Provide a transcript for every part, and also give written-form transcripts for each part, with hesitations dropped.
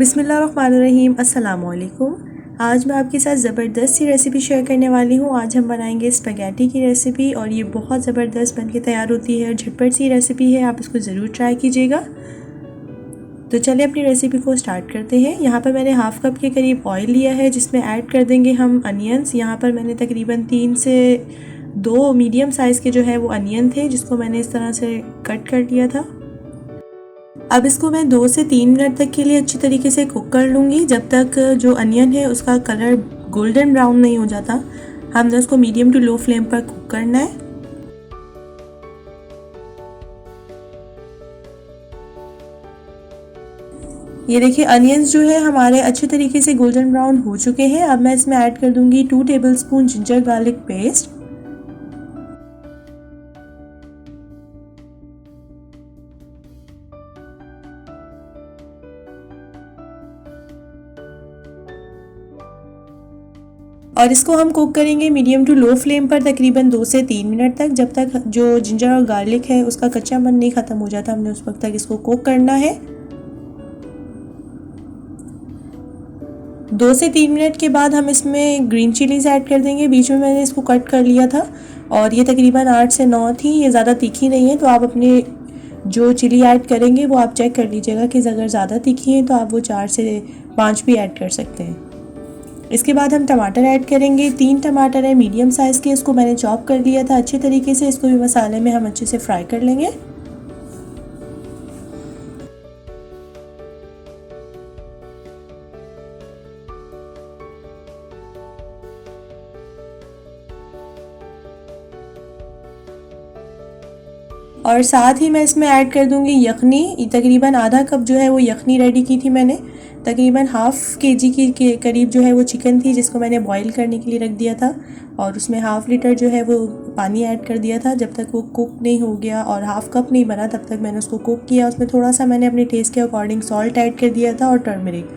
बिस्मिल्लाहिर्रहमानिर्रहीम। अस्सलाम वालेकुम। आज मैं आपके साथ ज़बरदस्त सी रेसिपी शेयर करने वाली हूँ। आज हम बनाएंगे स्पैगेटी की रेसिपी और ये बहुत ज़बरदस्त बन के तैयार होती है। झटपट सी रेसिपी है, आप इसको ज़रूर ट्राई कीजिएगा। तो चलिए अपनी रेसिपी को स्टार्ट करते हैं। यहाँ पर मैंने हाफ़ कप के करीब ऑयल लिया है जिसमें ऐड कर देंगे हम अनियंस। यहाँ पर मैंने तकरीबन 3 से 2 मीडियम साइज़ के जो है वो अनियन थे जिसको मैंने इस तरह से कट कर लिया था। अब इसको मैं 2 से 3 मिनट तक के लिए अच्छी तरीके से कुक कर लूँगी जब तक जो अनियन है उसका कलर गोल्डन ब्राउन नहीं हो जाता। हमने उसको मीडियम टू लो फ्लेम पर कुक करना है। ये देखिए अनियंस जो है हमारे अच्छे तरीके से गोल्डन ब्राउन हो चुके हैं। अब मैं इसमें ऐड कर दूँगी 2 टेबलस्पून जिंजर गार्लिक पेस्ट। और इसको हम कुक करेंगे मीडियम टू लो फ्लेम पर तकरीबन 2 से 3 मिनट तक, जब तक जो जिंजर और गार्लिक है उसका कच्चापन नहीं ख़त्म हो जाता। हमने उस वक्त तक इसको कुक करना है। 2 से 3 मिनट के बाद हम इसमें ग्रीन चिलीज़ ऐड कर देंगे। बीच में मैंने इसको कट कर लिया था और ये तकरीबन 8 से 9 थी। ये ज़्यादा तीखी नहीं है, तो आप अपने जो चिली ऐड करेंगे वो आप चेक कर लीजिएगा कि अगर ज़्यादा तीखी है तो आप वो 4 से 5 भी ऐड कर सकते हैं। इसके बाद हम टमाटर ऐड करेंगे। 3 टमाटर है मीडियम साइज़ के, इसको मैंने चॉप कर लिया था अच्छे तरीके से। इसको भी मसाले में हम अच्छे से फ्राई कर लेंगे। और साथ ही मैं इसमें ऐड कर दूंगी यखनी। तकरीबन आधा कप जो है वो यखनी रेडी की थी मैंने। तकरीबन हाफ़ केजी के करीब जो है वो चिकन थी जिसको मैंने बॉईल करने के लिए रख दिया था और उसमें हाफ़ लीटर जो है वो पानी ऐड कर दिया था। जब तक वो कुक नहीं हो गया और हाफ़ कप नहीं बना तब तक मैंने उसको कुक किया। उसमें थोड़ा सा मैंने अपने टेस्ट के अकॉर्डिंग सॉल्ट ऐड कर दिया था और टर्मरिक।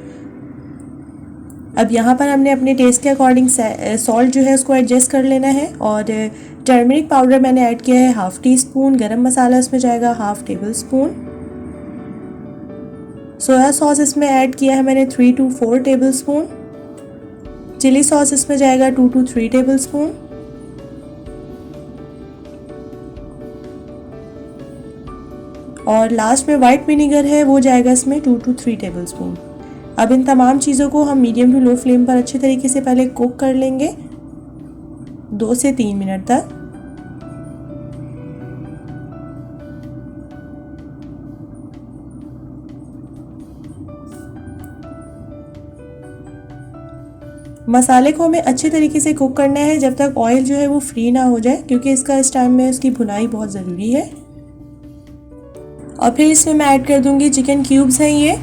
अब यहाँ पर हमने अपने टेस्ट के अकॉर्डिंग सॉल्ट जो है उसको एडजस्ट कर लेना है। और टर्मरिक पाउडर मैंने ऐड किया है हाफ़ टी स्पून। गरम मसाला इसमें जाएगा half tablespoon. Soya sauce इसमें ऐड किया है मैंने 3 to 4 tablespoon. Chilli sauce इसमें जाएगा 2 to 3 टेबल स्पून। और लास्ट में वाइट विनीगर है वो जाएगा इसमें 2 to 3 टेबल स्पून। अब इन तमाम चीज़ों को हम मीडियम टू लो फ्लेम पर अच्छे तरीके से पहले कुक कर लेंगे 2 से 3 मिनट तक। मसाले को हमें अच्छे तरीके से कुक करना है जब तक ऑयल जो है वो फ्री ना हो जाए, क्योंकि इसका इस टाइम में इसकी भुनाई बहुत ज़रूरी है। और फिर इसमें मैं ऐड कर दूंगी चिकन क्यूब्स हैं ये।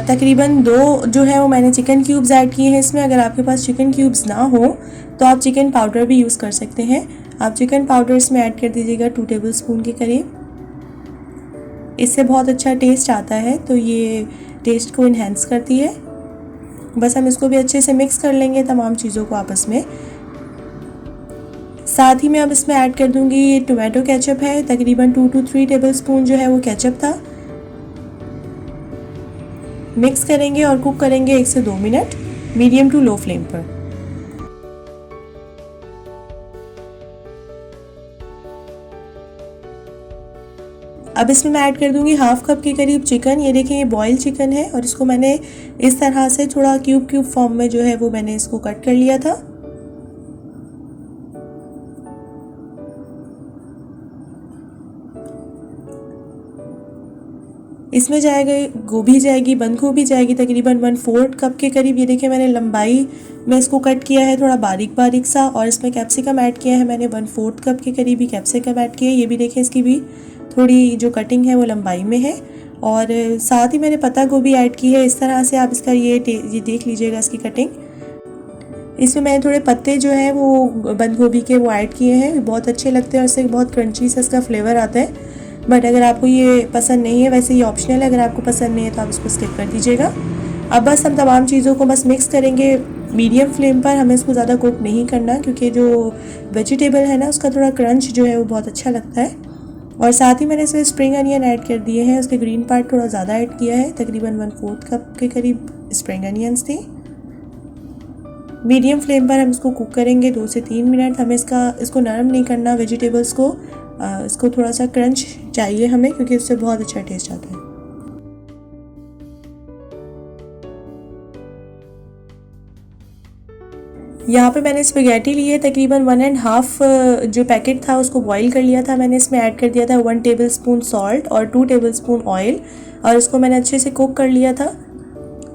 तकरीबन 2 जो है वो मैंने चिकन क्यूब्स ऐड किए हैं इसमें। अगर आपके पास चिकन क्यूब्स ना हो तो आप चिकन पाउडर भी यूज़ कर सकते हैं। आप चिकन पाउडर इसमें ऐड कर दीजिएगा 2 टेबल स्पून के करीब। इससे बहुत अच्छा टेस्ट आता है, तो ये टेस्ट को इन्हेंस करती है। बस हम इसको भी अच्छे से मिक्स कर लेंगे तमाम चीज़ों को आपस में। साथ ही मैं अब इसमें ऐड कर दूंगी ये टोमेटो केचप है। तकरीबन 2 to 3 टेबल स्पून जो है वो केचप था। मिक्स करेंगे और कुक करेंगे 1 से 2 minute medium to low flame पर। अब इसमें मैं ऐड कर दूंगी हाफ़ कप के करीब चिकन। ये देखें ये बॉयल चिकन है और इसको मैंने इस तरह से थोड़ा क्यूब फॉर्म में जो है वो मैंने इसको कट कर लिया था। इसमें जाएगा गोभी जाएगी, बंद गोभी जाएगी तकरीबन 1/4 कप के करीब। ये देखिए मैंने लंबाई में इसको कट किया है थोड़ा बारीक बारीक सा। और इसमें कैप्सिकम ऐड किया है मैंने 1/4 कप के करीब ही कैप्सिकम ऐड किया है। ये भी देखिए इसकी भी थोड़ी जो कटिंग है वो लंबाई में है। और साथ ही मैंने पत्ता गोभी ऐड की है। इस तरह से आप इसका ये देख लीजिएगा इसकी कटिंग। इसमें मैंने थोड़े पत्ते जो हैं वो बंद गोभी के वो ऐड किए हैं। बहुत अच्छे लगते हैं और इससे बहुत क्रंची सा इसका फ्लेवर आता है। बट अगर आपको ये पसंद नहीं है, वैसे ये ऑप्शनल है, अगर आपको पसंद नहीं है तो आप इसको स्किप कर दीजिएगा। अब बस हम तमाम चीज़ों को बस मिक्स करेंगे मीडियम फ्लेम पर। हमें इसको ज़्यादा कुक नहीं करना, क्योंकि जो वेजिटेबल है ना उसका थोड़ा क्रंच जो है वो बहुत अच्छा लगता है। और साथ ही मैंने इसमें स्प्रिंग अनियन ऐड कर दिए हैं, उसके ग्रीन पार्ट थोड़ा ज़्यादा ऐड किया है, तकरीबन 1/4 कप के करीब स्प्रिंग अनियंस थी। मीडियम फ्लेम पर हम इसको कुक करेंगे 2 से 3 मिनट। हमें इसको नरम नहीं करना, वेजिटेबल्स को इसको थोड़ा सा क्रंच चाहिए हमें, क्योंकि इससे बहुत अच्छा टेस्ट आता है। यहाँ पे मैंने स्पेगेटी ली है, तकरीबन 1.5 जो पैकेट था उसको बॉईल कर लिया था मैंने। इसमें ऐड कर दिया था 1 टेबलस्पून सॉल्ट और 2 टेबलस्पून ऑयल, और इसको मैंने अच्छे से कुक कर लिया था।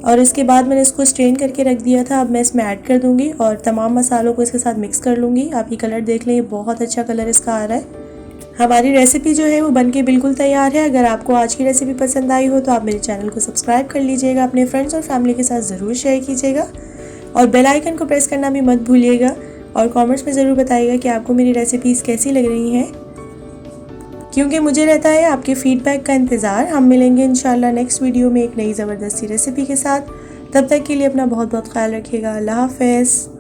और इसके बाद मैंने इसको स्ट्रेन करके रख दिया था। अब मैं इसमें ऐड कर दूँगी और तमाम मसालों को इसके साथ मिक्स कर लूँगी। आप ये कलर देख लें, ये बहुत अच्छा कलर इसका आ रहा है। हमारी रेसिपी जो है वो बनके बिल्कुल तैयार है। अगर आपको आज की रेसिपी पसंद आई हो तो आप मेरे चैनल को सब्सक्राइब कर लीजिएगा, अपने फ्रेंड्स और फैमिली के साथ ज़रूर शेयर कीजिएगा, और बेल आइकन को प्रेस करना भी मत भूलिएगा। और कमेंट्स में ज़रूर बताइएगा कि आपको मेरी रेसिपीज़ कैसी लग रही हैं, क्योंकि मुझे रहता है आपके फीडबैक का इंतज़ार। हम मिलेंगे इंशाल्लाह नेक्स्ट वीडियो में एक नई ज़बरदस्ती रेसिपी के साथ। तब तक के लिए अपना बहुत बहुत ख्याल रखिएगा। अल्लाह हाफ़िज़।